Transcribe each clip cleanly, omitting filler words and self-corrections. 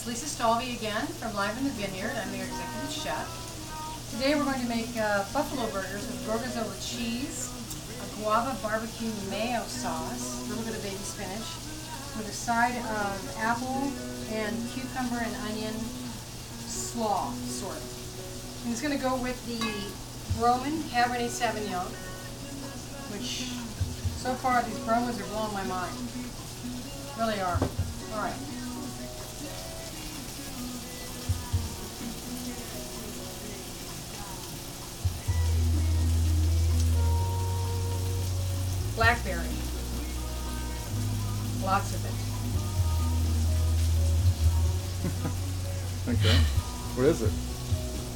Again from Live in the Vineyard. I'm their executive chef. Today we're going to make buffalo burgers with gorgonzola cheese, a guava barbecue mayo sauce, a little bit of baby spinach, with a side of apple and cucumber and onion slaw, sort of. And it's going to go with the Broman Cabernet Sauvignon, which so far these Bromans are blowing my mind. Really are. All right. Blackberry. Lots of it. Okay. What is it?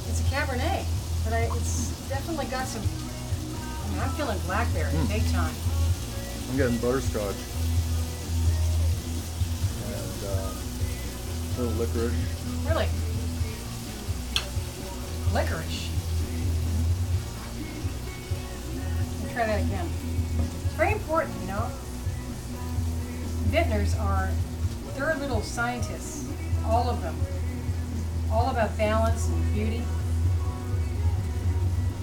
It's a Cabernet, but it's definitely got some, I'm feeling blackberry, big time. I'm getting butterscotch. And a little licorice. Really? Licorice. Let me try that again. It's very important, you know. Vintners they're little scientists, all of them. All about balance and beauty.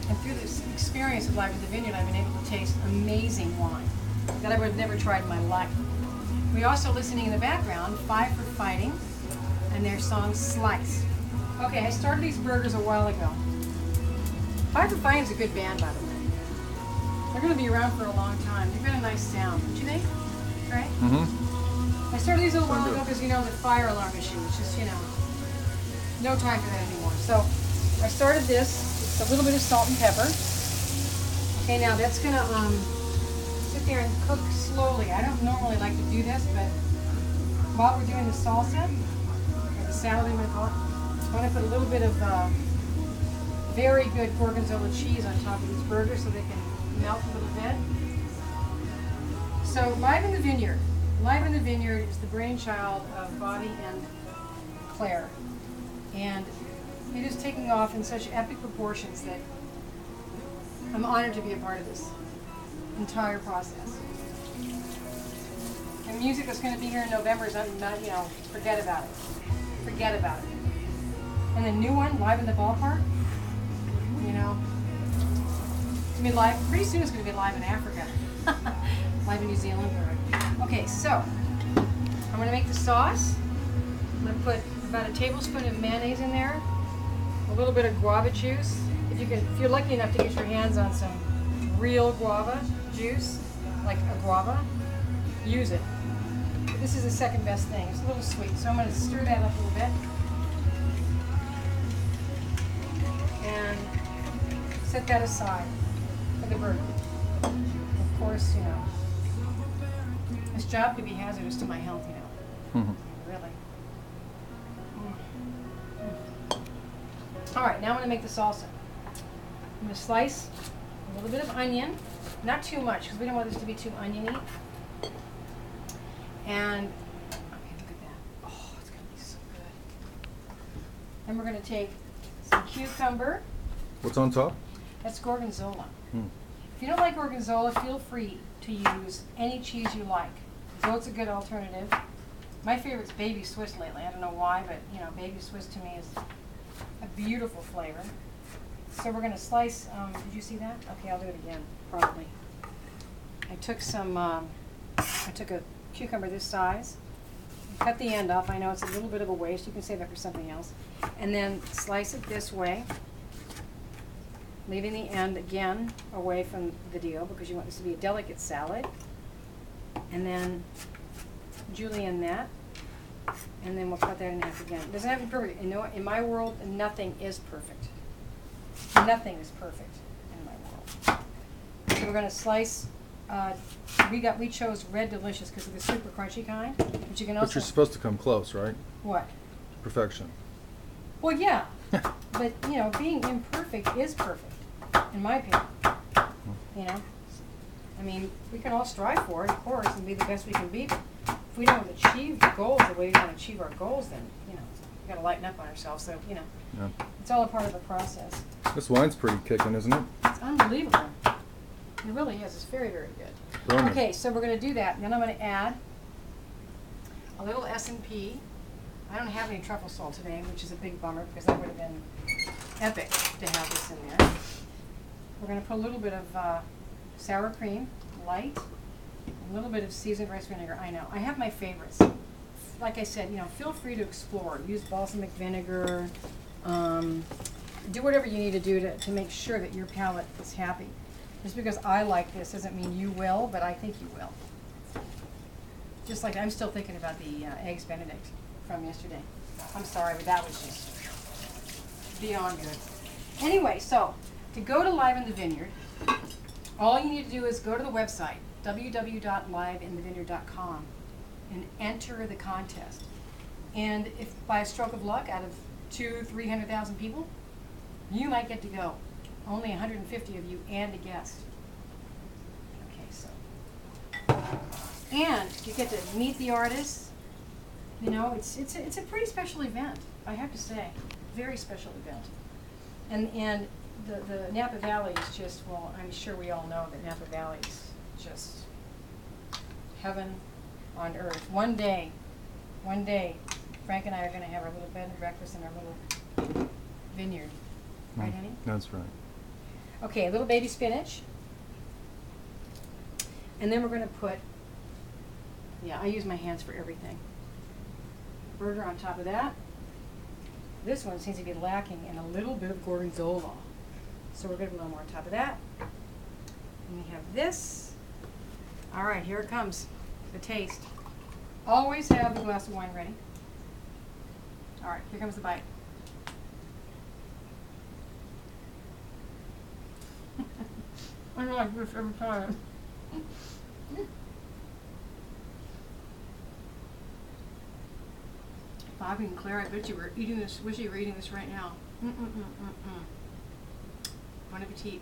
And through this experience of Live in the Vineyard, I've been able to taste amazing wine that I would have never tried in my life. We're also listening in the background, Five for Fighting, and their song Slice. Okay, I started these burgers a while ago. Five for Fighting is a good band, by the way. They're going to be around for a long time. They've got a nice sound, don't you think? Right? Mm-hmm. I started these a little while ago because, you know, the fire alarm issue. It's just, you know, no time for that anymore. So I started this. It's a little bit of salt and pepper. Okay, now that's going to sit there and cook slowly. I don't normally like to do this, but while we're doing the salsa, or the salad, I'm going to call it, I'm going to put a little bit of very good gorgonzola cheese on top of these burgers so they can melt a little bit. So Live in the Vineyard. Live in the Vineyard is the brainchild of Bobby and Claire. And it is taking off in such epic proportions that I'm honored to be a part of this entire process. And music that's going to be here in November is not, you know, forget about it. Forget about it. And the new one, Live in the Ballpark, you know, it's going to be live, pretty soon it's going to be live in Africa. Live in New Zealand. Okay, so I'm going to make the sauce. I'm going to put about a tablespoon of mayonnaise in there, a little bit of guava juice. If you're lucky enough to get your hands on some real guava juice, like a guava, use it. But this is the second best thing. It's a little sweet, so I'm going to stir that up a little bit and set that aside for the burger. Of course, you know, this job could be hazardous to my health, you know. Mm-hmm. Really. All right, now I'm going to make the salsa. I'm going to slice a little bit of onion, not too much because we don't want this to be too oniony. And, okay, look at that. Oh, it's going to be so good. Then we're going to take some cucumber. What's on top? That's gorgonzola. If you don't like gorgonzola, feel free to use any cheese you like. Goat's a good alternative. My favorite's baby Swiss lately. I don't know why, but you know, baby Swiss to me is a beautiful flavor. So we're going to slice. Did you see that? Okay, I'll do it again. Probably. I took a cucumber this size. Cut the end off. I know it's a little bit of a waste. You can save that for something else. And then slice it this way, leaving the end again away from the deal because you want this to be a delicate salad. And then julienne that, and then we'll cut that in half again. It doesn't have to be perfect. You know, in my world, nothing is perfect. Nothing is perfect in my world. So we're going to slice. We chose Red Delicious because of the super crunchy kind. But you can also. But you're supposed to come close, right? What? Perfection. Well, yeah. But you know, being imperfect is perfect, in my opinion. You know. I mean, we can all strive for it, of course, and be the best we can be. But if we don't achieve the goals the way we want to achieve our goals, then, you know, we've got to lighten up on ourselves. So, you know, it's all a part of the process. This wine's pretty kicking, isn't it? It's unbelievable. It really is. It's very, very good. Broman. Okay, so we're going to do that. And then I'm going to add a little S&P I don't have any truffle salt today, which is a big bummer because that would have been epic to have this in there. We're going to put a little bit of sour cream, light, a little bit of seasoned rice vinegar. I know. I have my favorites. Like I said, feel free to explore. Use balsamic vinegar. Do whatever you need to do to make sure that your palate is happy. Just because I like this doesn't mean you will, but I think you will. Just like I'm still thinking about the Eggs Benedict from yesterday. I'm sorry, but that was just beyond good. Anyway, so to go to Live in the Vineyard, all you need to do is go to the website, www.liveinthevineyard.com, and enter the contest. And if by a stroke of luck, out of 200,000-300,000 people, you might get to go. Only 150 of you and a guest. Okay, so. And you get to meet the artists. It's a pretty special event, I have to say. Very special event. And the Napa Valley is just, well, I'm sure we all know that Napa Valley is just heaven on earth. One day, Frank and I are going to have our little bed and breakfast in our little vineyard. Right, honey? That's right. Okay, a little baby spinach. And then we're going to put, I use my hands for everything. Burger on top of that. This one seems to be lacking in a little bit of gorgonzola. So we're going to put a little more on top of that. And we have this. All right, here it comes. The taste. Always have the glass of wine ready. All right, here comes the bite. I like this every time. Bobby and Claire, I bet you were eating this. Wish you were eating this right now. Bon appetit.